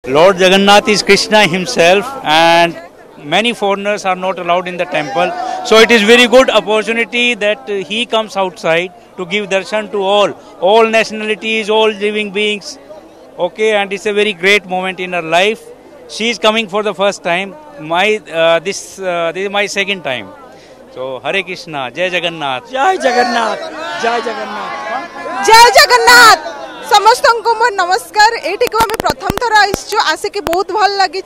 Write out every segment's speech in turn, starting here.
Lord Jagannath is Krishna himself, and many foreigners are not allowed in the temple. So it is very good opportunity that he comes outside to give darshan to all nationalities, all living beings. Okay, and it's a very great moment in her life. She is coming for the first time. This is my second time. So Hare Krishna, Jai Jagannath. जय जगन्नाथ जय जगन्नाथ जय जगन्नाथ समस्त को मोर नमस्कार। एठी को हम प्रथम थर आइछु आसिक बहुत भल लगी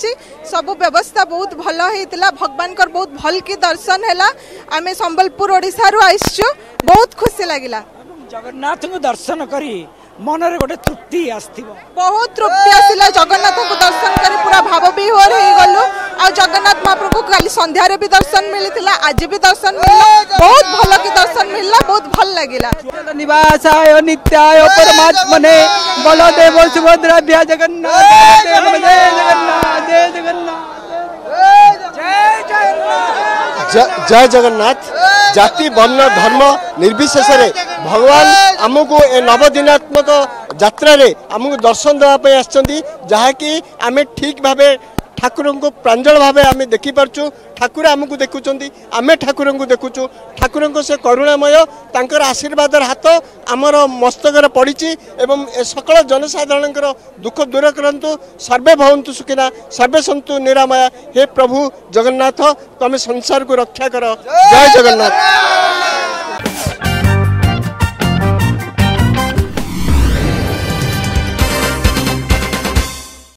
सब व्यवस्था बहुत भल होइतिला भगवान कर बहुत भल की दर्शन हैला। आमे संबलपुर ओडिसा रु आइछु बहुत खुशी लागिला। जगन्नाथ को दर्शन करी मन रे गोटे तृप्ति आस्थिबो बहुत तृप्ति आसिला। जगन्नाथ को दर्शन करी पूरा भाव विह्वल हे गलो। आ जगन्नाथ महाप्रभु को काली संध्या रे भी दर्शन मिलितिला, आज भी दर्शन मिलला। बहुत भल की दर्शन मिलला, बहुत भल लागिला। निवासाय नित्याय परमात्मने बलदेव सुभद्रा जगन्नाथ जय जगन्नाथ जय जगन्नाथ जय जगन्नाथ। जाति वर्ण धर्म निर्विशेष भगवान आमको ए नवदिनात्मक यात्रा रे आमको दर्शन देवाई आसछंती, जहाँकि आमे ठीक भावे ठाकुर को प्रांजल भाव आम देखिपु। ठाकुर आमको देखुं, आमे ठाकुर को देखुचु। ठाकुर को से करुणामय तांकर आशीर्वाद हाथ आमर मस्तक पड़ी एवं सकल जनसाधारण दुख दूर करंतु। सर्वे भवन्तु सुखिना सर्वे सन्तु निरामया। हे प्रभु जगन्नाथ, तमे संसार को रक्षा कर। जय जगन्नाथ।